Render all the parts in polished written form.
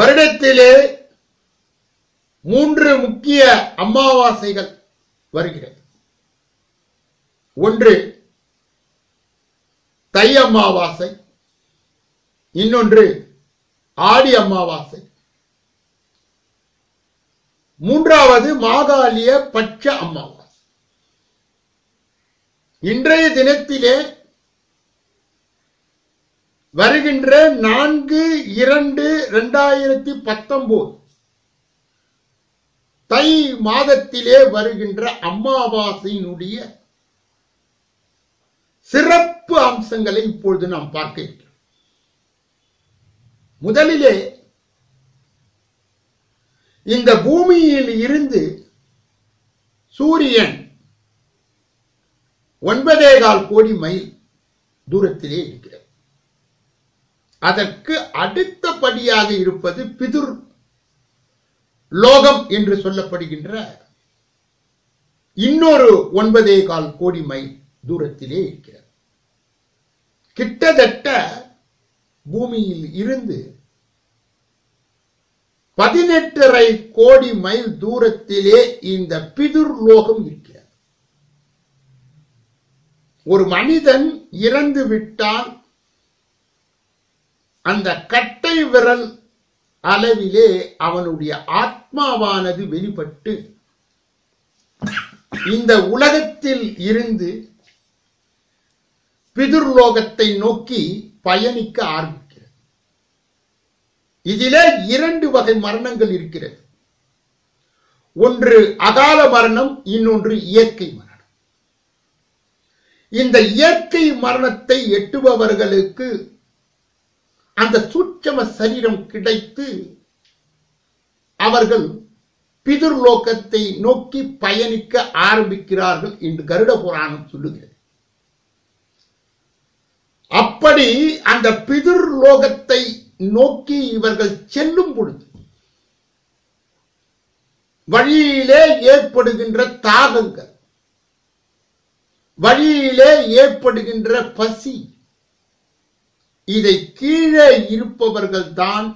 வருடத்திலே 3 முக்கிய அமாவாசைகள் வருகிறது. ஒன்று தை அமாவாசை, இன்னொன்று ஆடி அமாவாசை, மூன்றாவது மாகாளிய பட்ச அமாவாசை. இன்றைய தினத்திலே வருகின்ற 4/2/2019 தை மாதத்திலே வருகின்ற அமாவாசையினுடைய சிறப்பு அம்சங்களை இப்பொழுது நாம் பார்க்க இருக்கிறோம். முதலிலே இந்த பூமியில் இருந்து சூரியன் 9.25 கோடி மைல் தூரத்திலே இருக்கிறது. அதற்கு அடுத்தபடியாக இருப்பது பிதுர் லோகம் என்று சொல்லப்படுகின்ற இன்னொரு 9.25 கோடி மைல் தூரத்திலே இருக்கிறது. கிட்டத்தட்ட பூமியில் இருந்து 18.5 கோடி மைல் தூரத்திலே இந்த பிதுர் லோகம் இருக்கிறது. ஒரு மனிதன் இறந்து விட்டால் அந்த கட்டை விரல் அளவிலே அவனுடைய ஆத்மாவானது வெளிப்பட்டு இந்த உலகத்தில் இருந்து பிதுர்லோகத்தை நோக்கி பயணிக்க ஆரம்பிக்கிறது. இதிலே 2 வகை மரணங்கள் இருக்கிறது. ஒன்று அகால மரணம், இன்னொன்று இயற்கை மரணம். இந்த இயற்கை மரணத்தை எட்டுபவர்களுக்கு அந்த சூட்சம சரீரம் கிடைத்து அவர்கள் பிதுர்லோகத்தை நோக்கி பயணிக்க ஆரம்பிக்கிறார்கள் என்று கருட புராணம் சொல்லுகிறது. அப்படி அந்த பிதுர்லோகத்தை நோக்கி இவர்கள் செல்லும் பொழுது வழியிலே ஏற்படுகின்ற தாகங்கள், வழியிலே ஏற்படுகின்ற பசி, இதை கீழே இருப்பவர்கள் தான்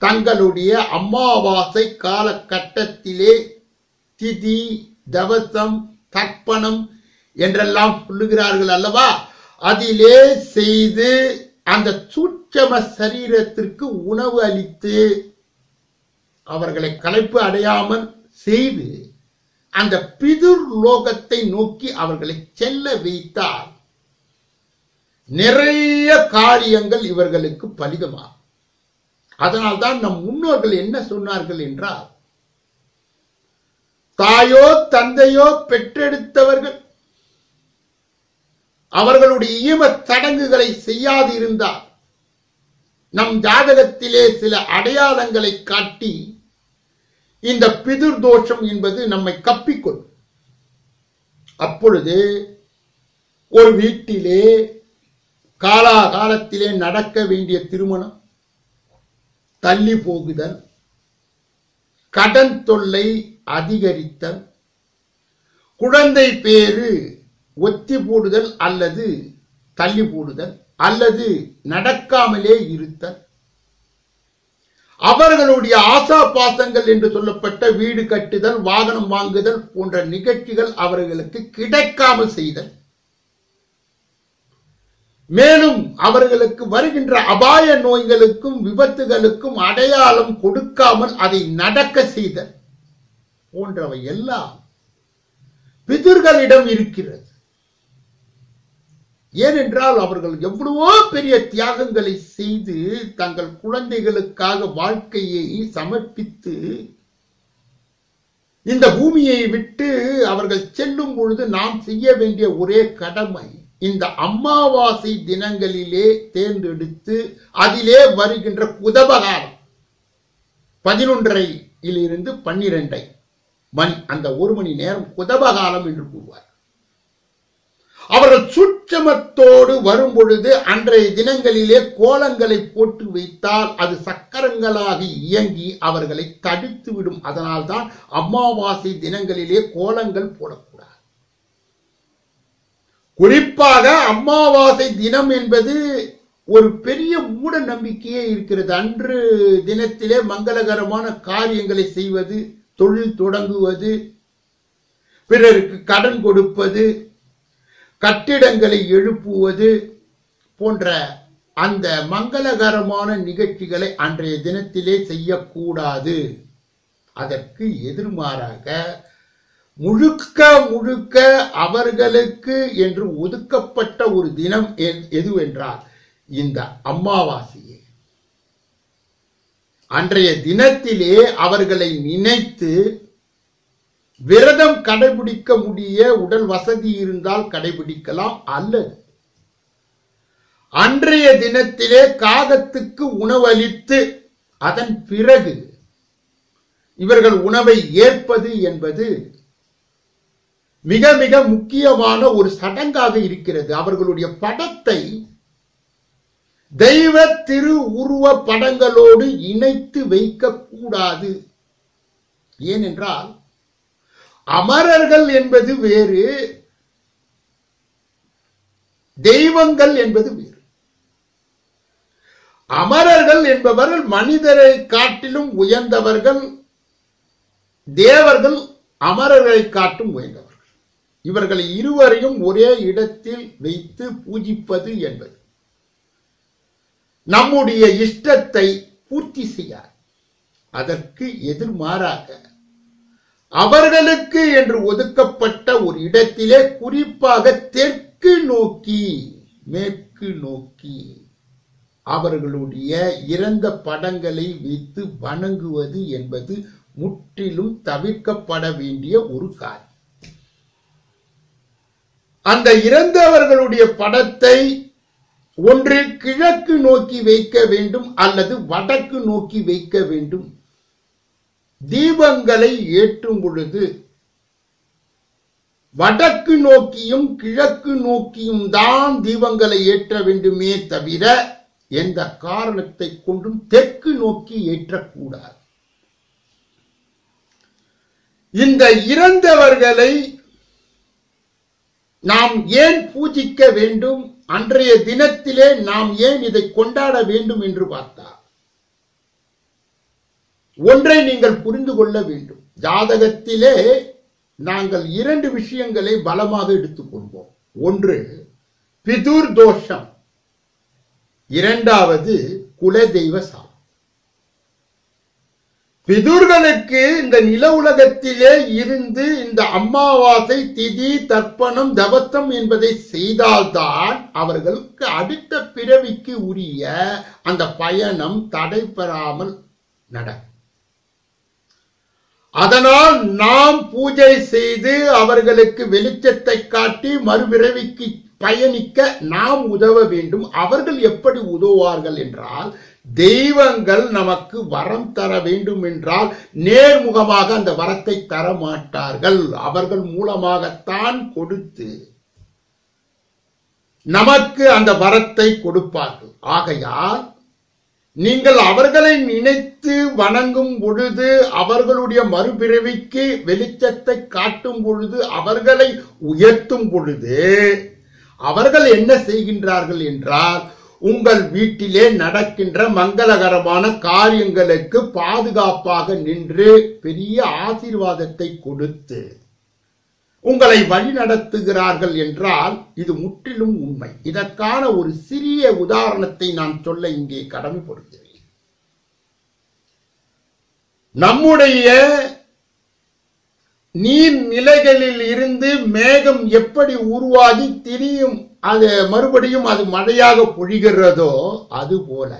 தங்களுடைய அமாவாசை காலகட்டத்திலே திதி, தவசம், தர்ப்பணம் என்றெல்லாம் சொல்லுகிறார்கள் அல்லவா, அதிலே செய்து அந்த சூட்சம சரீரத்திற்கு உணவு அளித்து அவர்களை களைப்பு அடையாமல் செய்து அந்த பிதுர் லோகத்தை நோக்கி அவர்களை செல்ல வைத்தால் நிறைய காரியங்கள் இவர்களுக்கு பலிதமாகும். அதனால்தான் நம் முன்னோர்கள் என்ன சொன்னார்கள் என்றால், தாயோ தந்தையோ பெற்றெடுத்தவர்கள் அவர்களுடைய ஈம சடங்குகளை செய்யாது இருந்தால் நம் ஜாதகத்திலே சில அடையாளங்களை காட்டி இந்த பிதுர் தோஷம் என்பது நம்மை கப்பிக்கொள்ளும். அப்பொழுது ஒரு வீட்டிலே காலாகாலத்திலே நடக்க வேண்டிய திருமணம் தள்ளி போகுதல், கடன் தொல்லை அதிகரித்தல், குழந்தை பேரு ஒத்தி போடுதல் அல்லது தள்ளி போடுதல் அல்லது நடக்காமலே இருத்தல், அவர்களுடைய ஆசா பாசங்கள் என்று சொல்லப்பட்ட வீடு கட்டுதல், வாகனம் வாங்குதல் போன்ற நிகழ்ச்சிகள் அவர்களுக்கு கிடைக்காமல் செய்தல், மேலும் அவர்களுக்கு வருகின்ற அபாய நோய்களுக்கும் விபத்துகளுக்கும் அடையாளம் கொடுக்காமல் அதை நடக்க செய்தல் போன்றவை எல்லாம் பிதுர்களிடம் இருக்கிறது. ஏனென்றால் அவர்கள் எவ்வளவோ பெரிய தியாகங்களை செய்து தங்கள் குழந்தைகளுக்காக வாழ்க்கையை சமர்ப்பித்து இந்த பூமியை விட்டு அவர்கள் செல்லும் பொழுது நாம் செய்ய வேண்டிய ஒரே கடமை இந்த அமாவாசை தினங்களிலே தேர்ந்தெடுத்து அதிலே வருகின்ற குதபகாலம் 11:30 to 12 மணி, அந்த 1 மணி நேரம் குதபகாலம் என்று கூறுவார். அவர்கள் சுற்றமத்தோடு வரும் பொழுது அன்றைய தினங்களிலே கோலங்களை போட்டு வைத்தால் அது சக்கரங்களாக இயங்கி அவர்களை தடுத்து விடும். அதனால்தான் அமாவாசை தினங்களிலே கோலங்கள் போடக்கூடாது. குறிப்பாக அமாவாசை தினம் என்பது ஒரு பெரிய மூட நம்பிக்கையே இருக்கிறது. அன்று தினத்திலே மங்களகரமான காரியங்களை செய்வது, தொழில் தொடங்குவது, பிறருக்கு கடன் கொடுப்பது, கட்டிடங்களை எழுப்புவது போன்ற அந்த மங்களகரமான நிகழ்ச்சிகளை அன்றைய தினத்திலே செய்யக்கூடாது. அதற்கு எதிர்மாறாக முழுக்க முழுக்க அவர்களுக்கு என்று ஒதுக்கப்பட்ட ஒரு தினம் எதுவென்றால் இந்த அமாவாசையே. அன்றைய தினத்திலே அவர்களை நினைத்து விரதம் கடைபிடிக்க முடிய உடல் வசதி இருந்தால் கடைபிடிக்கலாம், அல்லது அன்றைய தினத்திலே காகத்துக்கு உணவளித்து அதன் பிறகு இவர்கள் உணவை ஏற்பது என்பது மிக மிக முக்கியமான ஒரு சடங்காக இருக்கிறது. அவர்களுடைய படத்தை தெய்வ திரு உருவ படங்களோடு இணைத்து வைக்க கூடாது. ஏனென்றால் அமரர்கள் என்பது வேறு, தெய்வங்கள் என்பது வேறு. அமரர்கள் என்பவர்கள் மனிதரை காட்டிலும் உயர்ந்தவர்கள், தேவர்கள் அமரர்களை காட்டும் உயர்ந்தவர்கள். இவர்களை இருவரையும் ஒரே இடத்தில் வைத்து பூஜிப்பது என்பது நம்முடைய இஷ்டத்தை பூர்த்தி செய்யாது. அதற்கு எதிர்மாறாக அவர்களுக்கு என்று ஒதுக்கப்பட்ட ஒரு இடத்திலே, குறிப்பாக தெற்கு நோக்கி மேற்கு நோக்கி அவர்களுடைய இறந்த படங்களை வைத்து வணங்குவது என்பது முற்றிலும் தவிர்க்கப்பட வேண்டிய ஒரு காரியம். அந்த இறந்தவர்களுடைய படத்தை ஒன்று கிழக்கு நோக்கி வைக்க வேண்டும் அல்லது வடக்கு நோக்கி வைக்க வேண்டும். தீபங்களை ஏற்றும் பொழுது வடக்கு நோக்கியும் கிழக்கு நோக்கியும் தான் தீபங்களை ஏற்ற வேண்டுமே தவிர எந்த காரணத்தை கொண்டும் தெற்கு நோக்கி ஏற்றக்கூடாது. இந்த இறந்தவர்களை நாம் ஏன் பூஜிக்க வேண்டும், அன்றைய தினத்திலே நாம் ஏன் இதை கொண்டாட வேண்டும் என்று பார்த்தால், ஒன்றை நீங்கள் புரிந்து கொள்ள வேண்டும். ஜாதகத்திலே நாங்கள் இரண்டு விஷயங்களை பலமாக எடுத்துக்கொள்வோம். ஒன்று பிதுர் தோஷம், இரண்டாவது குலதெய்வ சாபம். பிதுர்களுக்கு இந்த நில உலகத்திலே இருந்து இந்த அமாவாசை திதி தர்ப்பணம் தவத்தம் என்பதை செய்தால்தான் அவர்களுக்கு அடுத்த பிறவிக்கு உரிய அந்த பயணம் தடைபெறாமல் நடக்கும். அதனால் நாம் பூஜை செய்து அவர்களுக்கு வெளிச்சத்தை காட்டி மறுபிறவிக்கு பயணிக்க நாம் உதவ வேண்டும். அவர்கள் எப்படி உதவுவார்கள் என்றால், தெய்வங்கள் நமக்கு வரம் தர வேண்டும் என்றால் நேர்முகமாக அந்த வரத்தை தர மாட்டார்கள். அவர்கள் மூலமாகத்தான் கொடுத்து நமக்கு அந்த வரத்தை கொடுப்பார்கள். ஆகையால் நீங்கள் அவர்களை நினைத்து வணங்கும் பொழுது, அவர்களுடைய மறுபிறவிக்கு வெளிச்சத்தை காட்டும் பொழுது, அவர்களை உயர்த்தும் பொழுது அவர்கள் என்ன செய்கின்றார்கள் என்றால், உங்கள் வீட்டிலே நடக்கின்ற மங்களகரமான காரியங்களுக்கு பாதுகாப்பாக நின்று பெரிய ஆசீர்வாதத்தை கொடுத்து உங்களை வழி நடத்துகிறார்கள் என்றால் இது முற்றிலும் உண்மை. இதற்கான ஒரு சிறிய உதாரணத்தை நான் சொல்ல இங்கே கடமைப்படுகிறேன். நம்முடைய நீர்நிலைகளில் இருந்து மேகம் எப்படி உருவாகி திரியும், அது மறுபடியும் அது மழையாக பொழிகிறதோ அதுபோல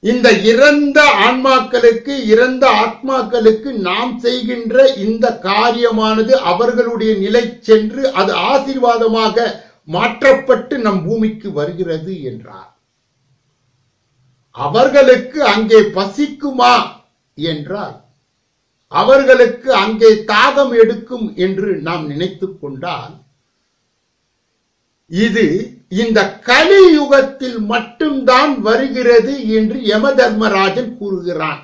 இந்த இறந்த ஆன்மாக்களுக்கு, இறந்த ஆத்மாக்களுக்கு நாம் செய்கின்ற இந்த காரியமானது அவர்களுடைய நிலை சென்று அது ஆசீர்வாதமாக மாற்றப்பட்டு நம் பூமிக்கு வருகிறது என்றார். அவர்களுக்கு அங்கே பசிக்குமா என்றால், அவர்களுக்கு அங்கே தாகம் எடுக்கும் என்று நாம் நினைத்துக் கொண்டால், இது இந்த கலியுகத்தில் மட்டும்தான் வருகிறது என்று யமதர்மராஜன் கூறுகிறான்.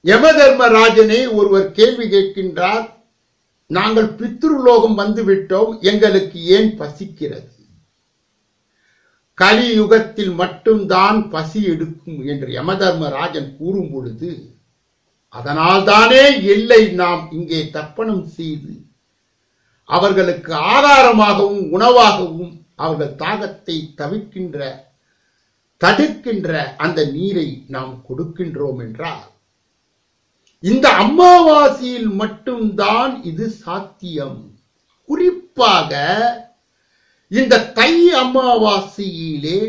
யமதர்மராஜனை ஒருவர் கேள்வி கேட்கின்றார், நாங்கள் பித்ருலோகம் வந்துவிட்டோம், எங்களுக்கு ஏன் பசிக்கிறது? கலியுகத்தில் மட்டும்தான் பசி எடுக்கும் என்று யமதர்மராஜன் கூறும் பொழுது, அதனால்தானே எல்லை நாம் இங்கே தர்ப்பணம் செய்து அவர்களுக்கு ஆதாரமாகவும் உணவாகவும் அவர்கள் தாகத்தை தடுக்கின்ற அந்த நீரை நாம் கொடுக்கின்றோம் என்றால், இந்த அமாவாசையில் மட்டும்தான் இது சாத்தியம். குறிப்பாக இந்த தை அமாவாசையிலே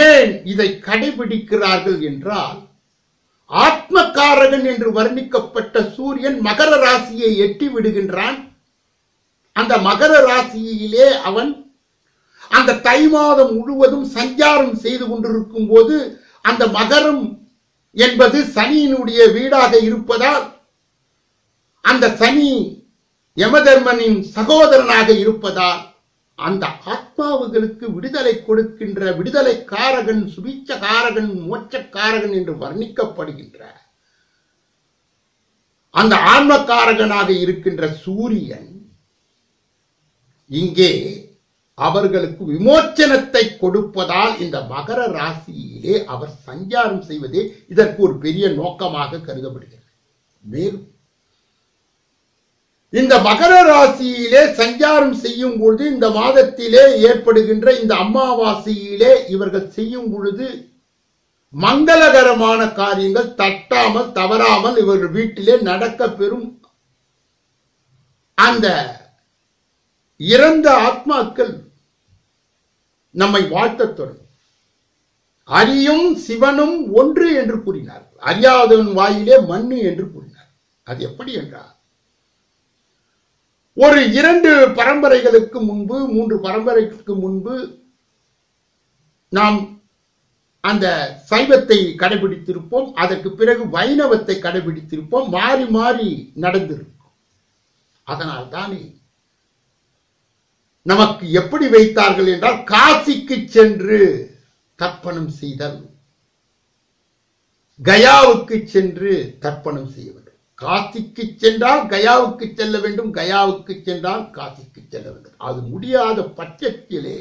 ஏன் இதை கடைபிடிக்கிறார்கள் என்றால், ஆத்மகாரகன் என்று வர்ணிக்கப்பட்ட சூரியன் மகர ராசியை எட்டி விடுகின்றான். அந்த மகர ராசியிலே அவன் அந்த தை மாதம் முழுவதும் சஞ்சாரம் செய்து கொண்டிருக்கும் போது, அந்த மகரம் என்பது சனியினுடைய வீடாக இருப்பதால், அந்த சனி யமதர்மனின் சகோதரனாக இருப்பதால், அந்த ஆத்மாவுகளுக்கு விடுதலை கொடுக்கின்ற விடுதலை காரகன், சுபீட்ச காரகன், மோட்சக்காரகன் என்று வர்ணிக்கப்படுகின்ற அந்த ஆன்மக்காரகனாக இருக்கின்ற சூரியன் இங்கே அவர்களுக்கு விமோச்சனத்தை கொடுப்பதால் இந்த மகர ராசியிலே அவர் சஞ்சாரம் செய்வதே இதற்கு ஒரு பெரிய நோக்கமாக கருதப்படுகிறது. மேலும் இந்த மகர ராசியிலே சஞ்சாரம் செய்யும் பொழுது, இந்த மாதத்திலே ஏற்படுகின்ற இந்த அமாவாசையிலே இவர்கள் செய்யும் பொழுது மங்களகரமான காரியங்கள் தட்டாமல் தவறாமல் இவர்கள் வீட்டிலே நடக்க பெறும். அந்த இறந்த ஆத்மாக்கள் நம்மை வாழ்த்தத் தொடங்கும். அரியும் சிவனும் ஒன்று என்று கூறினார். அறியாதவன் வாயிலே மண்ணு என்று கூறினார். அது எப்படி என்றார், ஒரு 2 பரம்பரைகளுக்கு முன்பு, 3 பரம்பரைகளுக்கு முன்பு நாம் அந்த சைவத்தை கடைபிடித்திருப்போம். அதற்கு பிறகு வைணவத்தை கடைபிடித்திருப்போம். மாறி மாறி நடந்திருக்கும். அதனால் தானே நமக்கு எப்படி வைத்தார்கள் என்றால், காசிக்கு சென்று தர்ப்பணம் செய்தல், கயாவுக்கு சென்று தர்ப்பணம் செய்ய வேண்டும். காசிக்கு சென்றால் கயாவுக்கு செல்ல வேண்டும், கயாவுக்கு சென்றால் காசிக்கு செல்ல வேண்டும். அது முடியாத பட்சத்திலே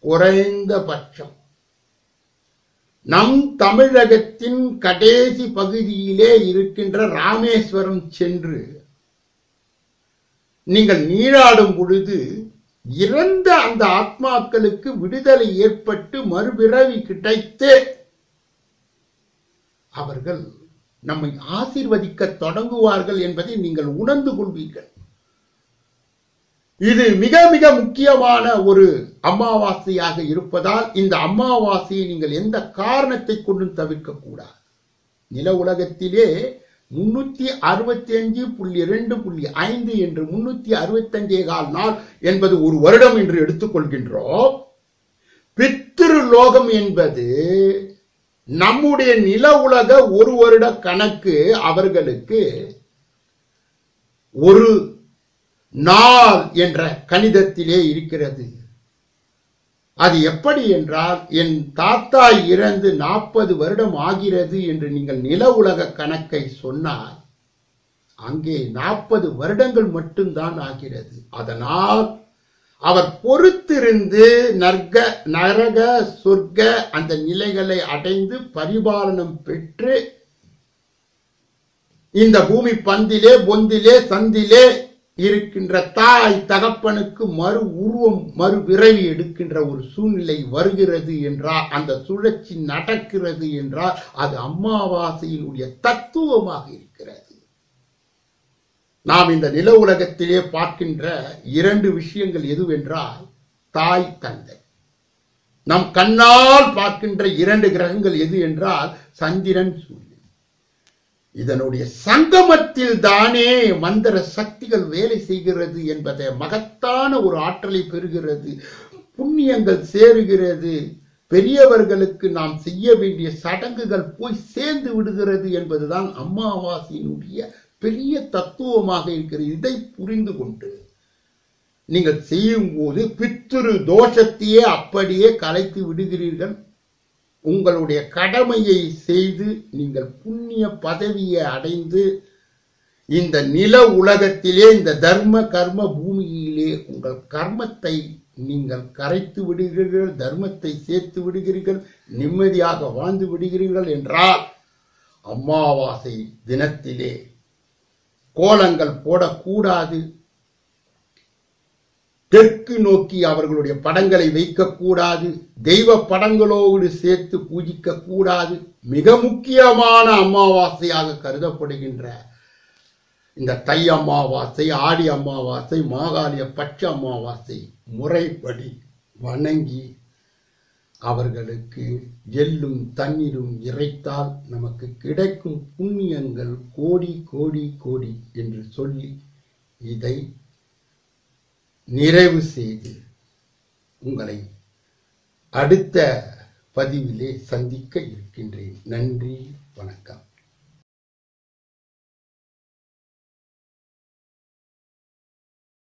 குறைந்த பட்சம் நம் தமிழகத்தின் கடைசி பகுதியிலே இருக்கின்ற ராமேஸ்வரம் சென்று நீங்கள் நீராடும் பொழுது, இறந்த அந்த ஆத்மாக்களுக்கு விடுதலை ஏற்பட்டு மறுபிறவி கிடைத்து அவர்கள் நம்மை ஆசீர்வதிக்க தொடங்குவார்கள் என்பதை நீங்கள் உணர்ந்து கொள்வீர்கள். இது மிக மிக முக்கியமான ஒரு அமாவாசையாக இருப்பதால், இந்த அமாவாசையை நீங்கள் எந்த காரணத்தை கொண்டும் தவிர்க்க கூடாது. நில உலகத்திலே 365.2.5 என்று 365 நாள் என்பது ஒரு வருடம் என்று எடுத்துக்கொள்கின்றோம். பித்ரு லோகம் என்பது நம்முடைய நில உலக ஒரு வருட கணக்கு அவர்களுக்கு ஒரு நாள் என்ற கணிதத்திலே இருக்கிறது. அது எப்படி என்றால், என் தாத்தா இறந்து 40 வருடம் ஆகிறது என்று நீங்கள் நில உலக கணக்கை சொன்னால், அங்கே 40 வருடங்கள் மட்டும்தான் ஆகிறது. அதனால் அவர் பொறுத்திருந்து நரக சொர்க்க அந்த நிலைகளை அடைந்து பரிபாலனம் பெற்று இந்த பூமி பந்திலே பொந்திலே சந்திலே இருக்கின்ற தாய் தகப்பனுக்கு மறு உருவம் மறுபிறவி எடுக்கின்ற ஒரு சூழ்நிலை வருகிறது என்றால், அந்த சுழற்சி நடக்கிறது என்றால், அது அமாவாசையினுடைய தத்துவமாக இருக்கிறது. நாம் இந்த நில உலகத்திலே பார்க்கின்ற 2 விஷயங்கள் எதுவென்றால், தாய் தந்தை. நம் கண்ணால் பார்க்கின்ற 2 கிரகங்கள் எது என்றால், சந்திரன் சூரியன். இதனுடைய சங்கமத்தில் தானே மந்திர சக்திகள் வேலை செய்கிறது என்பதை மகத்தான ஒரு ஆற்றலை பெறுகிறது, புண்ணியங்கள் சேருகிறது, பெரியவர்களுக்கு நாம் செய்ய வேண்டிய சடங்குகள் போய் சேர்ந்து விடுகிறது என்பதுதான் அமாவாசையினுடைய பெரிய தத்துவமாக இருக்கிறது. இதை புரிந்து கொண்டு நீங்கள் செய்யும் போது பித்ரு தோஷத்தையே அப்படியே கலைத்து விடுகிறீர்கள். உங்களுடைய கடமையை செய்து நீங்கள் புண்ணிய பதவியை அடைந்து இந்த நில உலகத்திலே இந்த தர்ம கர்ம பூமியிலே உங்கள் கர்மத்தை நீங்கள் கரைத்து விடுகிறீர்கள், தர்மத்தை சேர்த்து விடுகிறீர்கள், நிம்மதியாக வாழ்ந்து விடுகிறீர்கள் என்றால் அமாவாசை தினத்திலே கோலங்கள் போடக்கூடாது, தெற்கு நோக்கி அவர்களுடைய படங்களை வைக்கக்கூடாது, தெய்வ படங்களோடு சேர்த்து பூஜிக்க கூடாது. மிக முக்கியமான அமாவாசையாக கருதப்படுகின்ற இந்த தை அமாவாசை, ஆடி அமாவாசை, மாகாளிய பட்ச அமாவாசை முறைப்படி வணங்கி அவர்களுக்கு எள்ளும் தண்ணீரும் இறைத்தால் நமக்கு கிடைக்கும் புண்ணியங்கள் கோடி கோடி கோடி என்று சொல்லி இதை நிறைவு செய்து உங்களை அடுத்த பதிவிலே சந்திக்க இருக்கின்றேன். நன்றி, வணக்கம்.